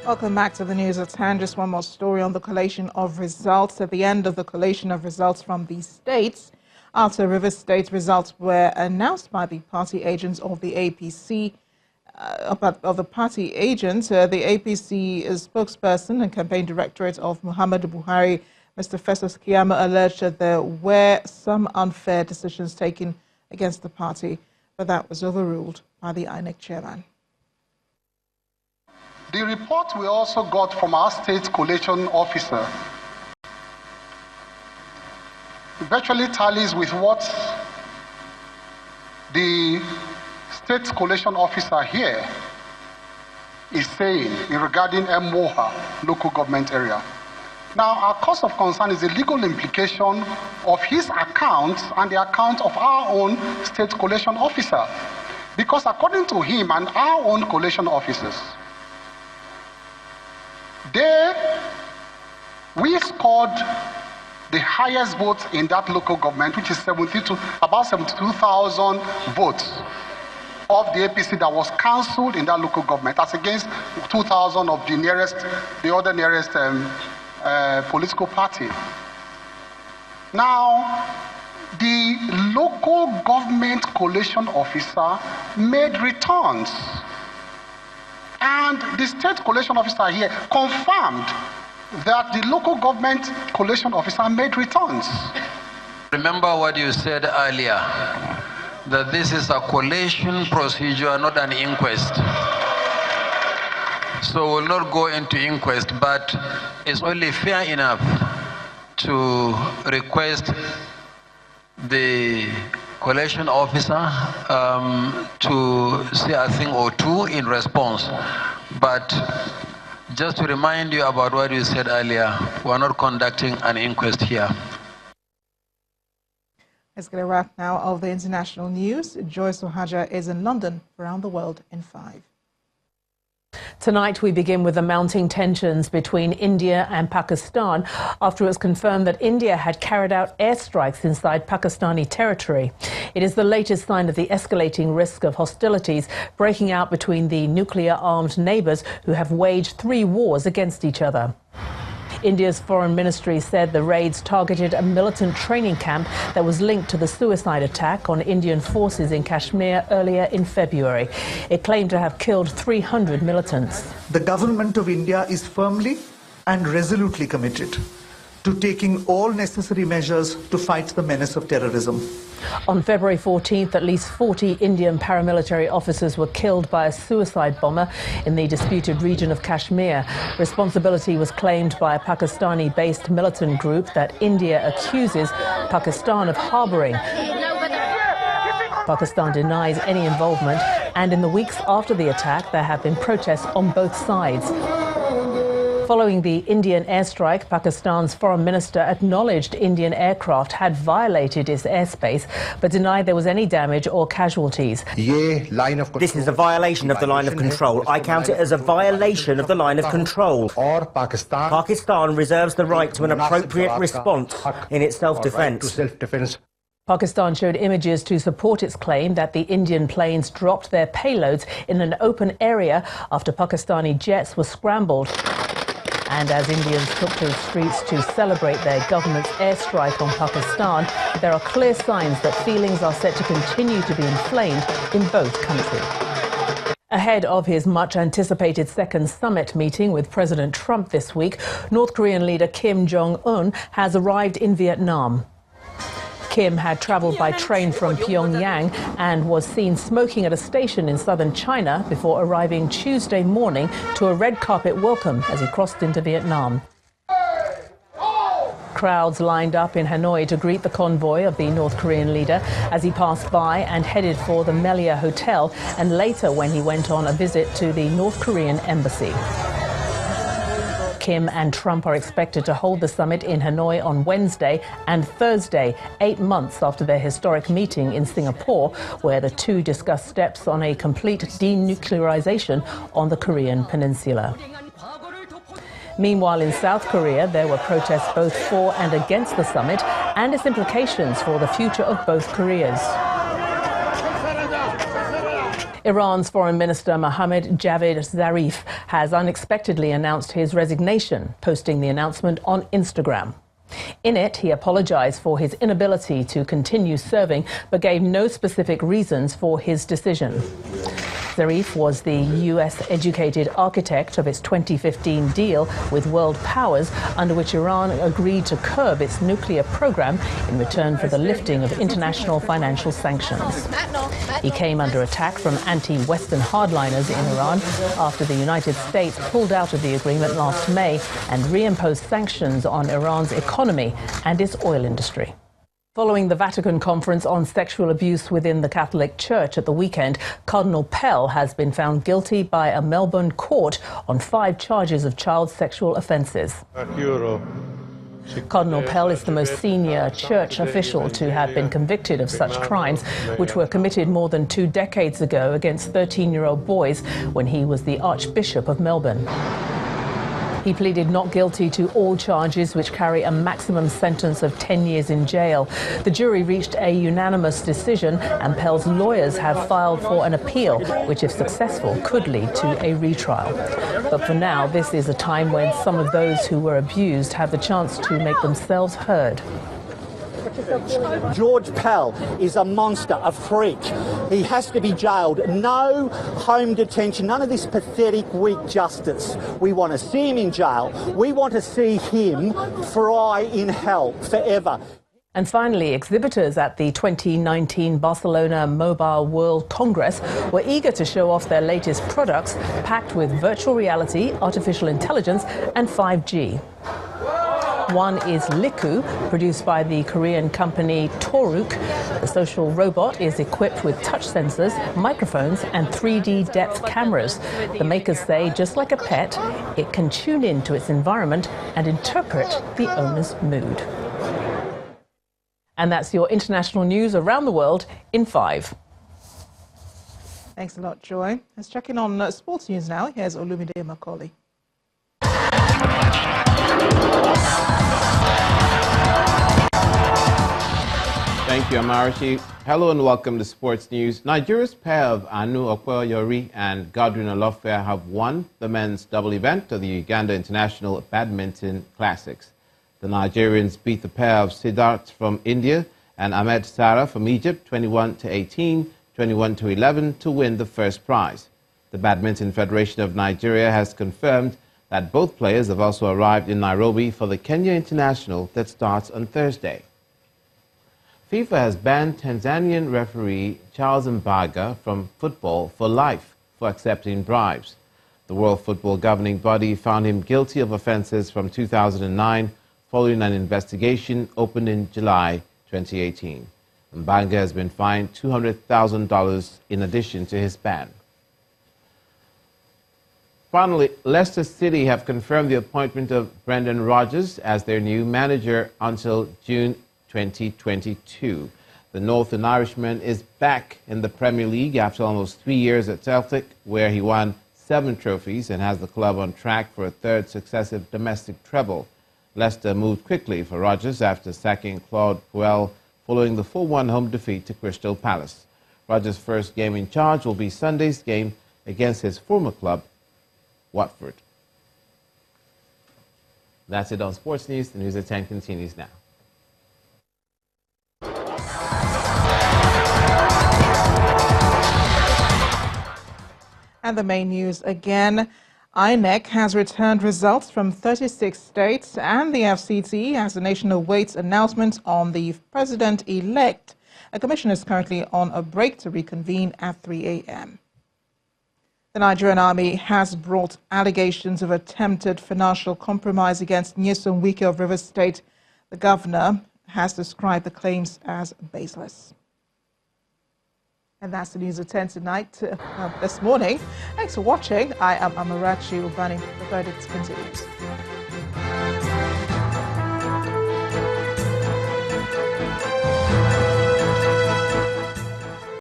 Welcome back to the news at hand. Just one more story on the collation of results. At the end of the collation of results from the states, after Rivers State results were announced by the party agents of the APC, the APC spokesperson and campaign directorate of Muhammadu Buhari, Mr. Festus Keyamo, alleged that there were some unfair decisions taken against the party, but that was overruled by the INEC chairman. The report we also got from our state collation officer virtually tallies with what the state collation officer here is saying regarding Moha local government area. Now, our cause of concern is the legal implication of his account and the account of our own state collation officer. Because according to him and our own collation officers, we scored the highest votes in that local government, which is about 72,000 votes of the APC that was cancelled in that local government, as against 2,000 of the other nearest political party. Now, the local government collation officer made returns. And the state collation officer here confirmed that the local government collation officer made returns. Remember what you said earlier, that this is a collation procedure, not an inquest. So we'll not go into inquest, but it's only fair enough to request the collation officer to say a thing or two in response. But just to remind you about what you said earlier, we're not conducting an inquest here. Let's get a wrap now of the international news. Joyce Ohaja is in London, around the world in 5. Tonight, we begin with the mounting tensions between India and Pakistan after it was confirmed that India had carried out airstrikes inside Pakistani territory. It is the latest sign of the escalating risk of hostilities breaking out between the nuclear-armed neighbours who have waged 3 wars against each other. India's foreign ministry said the raids targeted a militant training camp that was linked to the suicide attack on Indian forces in Kashmir earlier in February. It claimed to have killed 300 militants. The government of India is firmly and resolutely committed to taking all necessary measures to fight the menace of terrorism. On February 14th, at least 40 Indian paramilitary officers were killed by a suicide bomber in the disputed region of Kashmir. Responsibility was claimed by a Pakistani-based militant group that India accuses Pakistan of harbouring. Pakistan denies any involvement, and in the weeks after the attack, there have been protests on both sides. Following the Indian airstrike, Pakistan's foreign minister acknowledged Indian aircraft had violated its airspace, but denied there was any damage or casualties. This is a violation of the line of control. I count it as a violation of the line of control. Pakistan reserves the right to an appropriate response in its self-defense. Pakistan showed images to support its claim that the Indian planes dropped their payloads in an open area after Pakistani jets were scrambled. And as Indians took to the streets to celebrate their government's airstrike on Pakistan, there are clear signs that feelings are set to continue to be inflamed in both countries. Ahead of his much-anticipated second summit meeting with President Trump this week, North Korean leader Kim Jong-un has arrived in Vietnam. Kim had travelled by train from Pyongyang and was seen smoking at a station in southern China before arriving Tuesday morning to a red carpet welcome as he crossed into Vietnam. Crowds lined up in Hanoi to greet the convoy of the North Korean leader as he passed by and headed for the Melia Hotel, and later when he went on a visit to the North Korean embassy. Kim and Trump are expected to hold the summit in Hanoi on Wednesday and Thursday, 8 months after their historic meeting in Singapore, where the two discussed steps on a complete denuclearization on the Korean peninsula. Meanwhile, in South Korea, there were protests both for and against the summit and its implications for the future of both Koreas. Iran's Foreign Minister Mohammad Javad Zarif has unexpectedly announced his resignation, posting the announcement on Instagram. In it, he apologized for his inability to continue serving, but gave no specific reasons for his decision. Zarif was the US-educated architect of its 2015 deal with world powers, under which Iran agreed to curb its nuclear program in return for the lifting of international financial sanctions. He came under attack from anti-Western hardliners in Iran after the United States pulled out of the agreement last May and reimposed sanctions on Iran's economy and its oil industry. Following the Vatican conference on sexual abuse within the Catholic Church at the weekend, Cardinal Pell has been found guilty by a Melbourne court on 5 charges of child sexual offences. Cardinal Pell is the most senior church official to have been convicted of such crimes, which were committed more than 2 decades ago against 13-year-old boys when he was the Archbishop of Melbourne. He pleaded not guilty to all charges, which carry a maximum sentence of 10 years in jail. The jury reached a unanimous decision, and Pell's lawyers have filed for an appeal, which, if successful, could lead to a retrial. But for now, this is a time when some of those who were abused have the chance to make themselves heard. George Pell is a monster, a freak. He has to be jailed. No home detention, none of this pathetic, weak justice. We want to see him in jail. We want to see him fry in hell forever. And finally, exhibitors at the 2019 Barcelona Mobile World Congress were eager to show off their latest products, packed with virtual reality, artificial intelligence, and 5G. One is Liku, produced by the Korean company Toruk. The social robot is equipped with touch sensors, microphones, and 3D depth cameras. The makers say, just like a pet, it can tune into its environment and interpret the owner's mood. And that's your international news around the world in 5. Thanks a lot, Joy. Let's check in on sports news now. Here's Olumide Macaulay. Thank you, Amarachi. Hello and welcome to Sports News. Nigeria's pair of Anu Okoyori and Godwin Olofare have won the men's double event of the Uganda International Badminton Classics. The Nigerians beat the pair of Siddharth from India and Ahmed Sara from Egypt 21-18, 21-11 to win the first prize. The Badminton Federation of Nigeria has confirmed that both players have also arrived in Nairobi for the Kenya International that starts on Thursday. FIFA has banned Tanzanian referee Charles Mbaga from football for life for accepting bribes. The World Football Governing Body found him guilty of offences from 2009 following an investigation opened in July 2018. Mbaga has been fined $200,000 in addition to his ban. Finally, Leicester City have confirmed the appointment of Brendan Rodgers as their new manager until June 2022. The Northern Irishman is back in the Premier League after almost 3 years at Celtic, where he won 7 trophies and has the club on track for a 3rd successive domestic treble. Leicester moved quickly for Rodgers after sacking Claude Puel following the 4-1 home defeat to Crystal Palace. Rodgers' first game in charge will be Sunday's game against his former club, Watford. That's it on Sports News. The News at 10 continues now. And the main news again. INEC has returned results from 36 states, and the FCT, as the nation awaits announcements on the president-elect. A commission is currently on a break to reconvene at 3 a.m. The Nigerian army has brought allegations of attempted financial compromise against Nyesom Wike of Rivers State. The governor has described the claims as baseless. And that's the news at 10 tonight, this morning. Thanks for watching. I am Amarachi Ubani. The verdict continues.